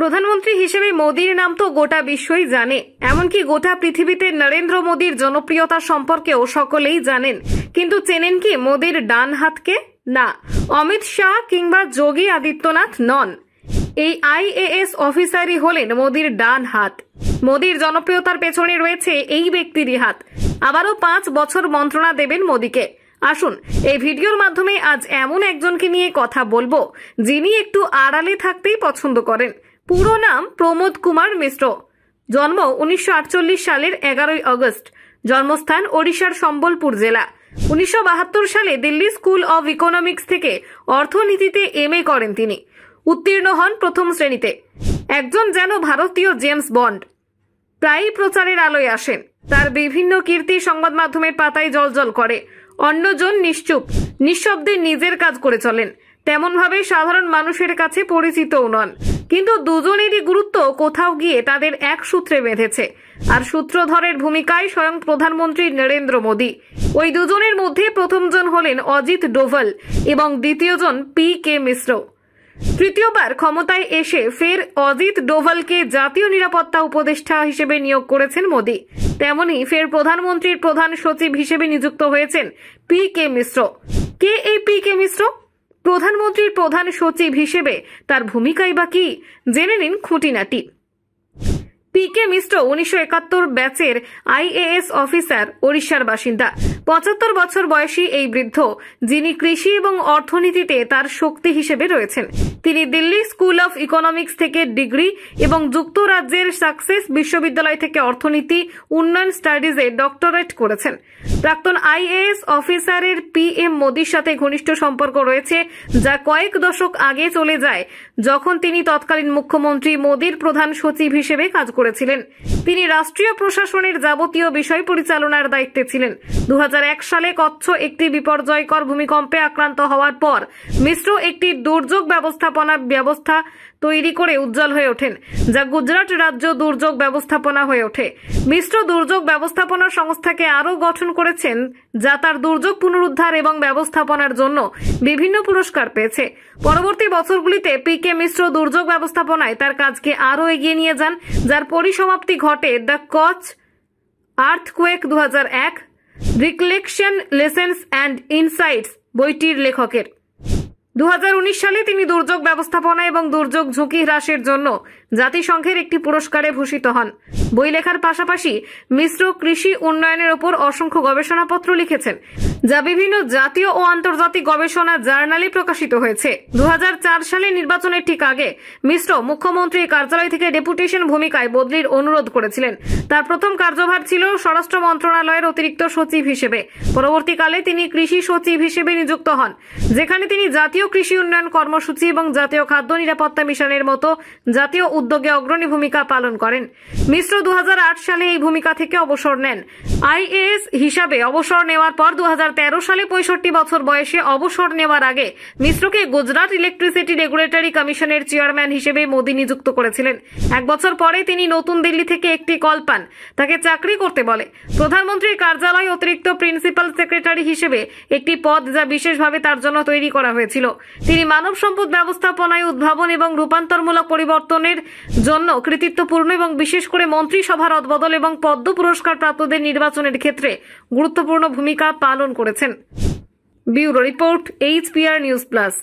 প্রধানমন্ত্রী হিসেবে মোদির নাম তো গোটা বিশ্বই জানে, এমনকি গোটা পৃথিবীতে নরেন্দ্র মোদির জনপ্রিয়তা সম্পর্কেও সকলেই জানেন। কিন্তু চেনেন কি মোদির ডান হাতকে? না, অমিত শাহ কিংবা যোগী আদিত্যনাথ নন। এই আইএএস অফিসারই হলেন মোদির ডান হাত। মোদির জনপ্রিয়তার পেছনে রয়েছে এই ব্যক্তিরই হাত। আবারও 5 বছর মন্ত্রণা দেবেন মোদিকে। আসুন এই ভিডিওর মাধ্যমে আজ এমন একজনকে নিয়ে কথা বলবো যিনি একটু আড়ালে থাকতেই পছন্দ করেন। পুরো নাম প্রমোদ কুমার মিশ্র। জন্ম 1948 সালের 11 আগস্ট। জন্মস্থান ওড়িশার সম্বলপুর জেলা। 1972 সালে দিল্লি স্কুল অব ইকোনমিক্স থেকে অর্থনীতিতে এমএ করেন তিনি। উত্তীর্ণ হন প্রথম শ্রেণীতে। একজন যেন ভারতীয় জেমস বন্ড। প্রায়ই প্রচারের আলোয় আসেন। তার বিভিন্ন কীর্তি সংবাদ মাধ্যমের পাতায় জ্বলজ্বল করে। অন্যজন নিশ্চুপ, নিঃশব্দে নিজের কাজ করে চলেন। তেমনভাবে সাধারণ মানুষের কাছে পরিচিতও নন। কিন্তু দুজনেরই গুরুত্ব কোথাও গিয়ে তাদের এক সূত্রে বেঁধেছে। আর সূত্রধরের ভূমিকায় স্বয়ং প্রধানমন্ত্রী নরেন্দ্র মোদী। ওই দুজনের মধ্যে প্রথমজন হলেন অজিত ডোভাল এবং দ্বিতীয়জন পি.কে. মিশ্র। তৃতীয়বার ক্ষমতায় এসে ফের অজিত ডোভালকে জাতীয় নিরাপত্তা উপদেষ্টা হিসেবে নিয়োগ করেছেন মোদী। তেমনি ফের প্রধানমন্ত্রীর প্রধান সচিব হিসেবে নিযুক্ত হয়েছেন পি.কে. মিশ্র। কে এই পি.কে. মিশ্র? প্রধানমন্ত্রীর প্রধান সচিব হিসেবে তার ভূমিকাই বা কি, জেনে নিন খুঁটিনাটি। পি.কে. মিশ্র 1971 ব্যাচের আইএএস অফিসার, ওড়িশার বাসিন্দা। 75 বছর বয়সী এই বৃদ্ধ, যিনি কৃষি এবং অর্থনীতিতে তার শক্তি হিসেবে রয়েছেন। তিনি দিল্লি স্কুল অফ ইকোনমিক্স থেকে ডিগ্রি এবং যুক্তরাজ্যের সাকসেস বিশ্ববিদ্যালয় থেকে অর্থনীতি উন্নয়ন স্টাডিজে ডক্টরেট করেছেন। প্রাক্তন আইএএস অফিসারের পিএম মোদির সাথে ঘনিষ্ঠ সম্পর্ক রয়েছে, যা কয়েক দশক আগে চলে যায়, যখন তিনি তৎকালীন মুখ্যমন্ত্রী মোদির প্রধান সচিব হিসেবে কাজ করেছিলেন। তিনি রাষ্ট্রীয় প্রশাসনের যাবতীয় বিষয় পরিচালনার দায়িত্বে ছিলেন। 2001 সালে কচ্ছ একটি বিপর্যয়কর ভূমিকম্পে আক্রান্ত হওয়ার পর মিশ্র একটি দুর্যোগ ব্যবস্থাপনা ব্যবস্থা তৈরি করে উজ্জ্বল হয়ে ওঠেন, যা গুজরাট রাজ্য দুর্যোগ ব্যবস্থাপনা হয়ে ওঠে। মিশ্র দুর্যোগ ব্যবস্থাপনা সংস্থাকে আরও গঠন করেছেন, যা তার দুর্যোগ পুনরুদ্ধার এবং ব্যবস্থাপনার জন্য বিভিন্ন পুরস্কার পেয়েছে। পরবর্তী বছরগুলিতে পি.কে. মিশ্র দুর্যোগ ব্যবস্থাপনায় তার কাজকে আরও এগিয়ে নিয়ে যান, যার পরিসমাপ্তি ঘটে the Kutch earthquake 2001, recollection lessons and insights বইটির লেখকের। 2019 সালে তিনি দুর্যোগ ব্যবস্থাপনা এবং দুর্যোগ ঝুঁকি হ্রাসের জন্য জাতিসংঘের একটি পুরস্কারে ভূষিত হন। বই লেখার পাশাপাশি মিশ্র কৃষি উন্নয়নের ওপর অসংখ্য গবেষণাপত্র লিখেছেন, যা বিভিন্ন জাতীয় ও আন্তর্জাতিক গবেষণা জার্নালে প্রকাশিত হয়েছে। 2004 সালে নির্বাচনের ঠিক আগে মিশ্র মুখ্যমন্ত্রীর কার্যালয় থেকে ডেপুটেশন ভূমিকায় বদলির অনুরোধ করেছিলেন। তার প্রথম কার্যভার ছিল স্বরাষ্ট্র মন্ত্রণালয়ের অতিরিক্ত সচিব হিসেবে। পরবর্তীকালে তিনি কৃষি সচিব হিসেবে নিযুক্ত হন, যেখানে তিনি জাতীয় কৃষি উন্নয়ন কর্মসূচি এবং জাতীয় খাদ্য নিরাপত্তা মিশনের মতো জাতীয় উদ্যোগে অগ্রণী ভূমিকা পালন করেন। মিশ্র 2008 সালে এই ভূমিকা থেকে অবসর নেন। আইএএস হিসাবে অবসর নেওয়ার পর 2013 সালে 65 বছর বয়সে অবসর নেওয়ার আগে মিশ্রকে গুজরাট ইলেকট্রিসিটি রেগুলেটরি কমিশনের চেয়ারম্যান হিসেবে মোদী নিযুক্ত করেছিলেন। 1 বছর পরে তিনি নতুন দিল্লি থেকে একটি কল পান, তাকে চাকরি করতে বলে। প্রধানমন্ত্রীর কার্যালয় অতিরিক্ত প্রিন্সিপাল সেক্রেটারি হিসেবে একটি পদ, যা বিশেষভাবে তার জন্য তৈরি করা হয়েছিল। তিনি মানব সম্পদ ব্যবস্থাপনায় উদ্ভাবন এবং রূপান্তরমূলক পরিবর্তনের জন্য কৃতিত্বপূর্ণ এবং বিশেষ করে মন্ত্রিসভার অদবদল এবং পদ্ম পুরস্কার প্রাপ্তদের নির্বাচনের ক্ষেত্রে গুরুত্বপূর্ণ ভূমিকা পালন করেছেন। Bureau report, HPR news plus.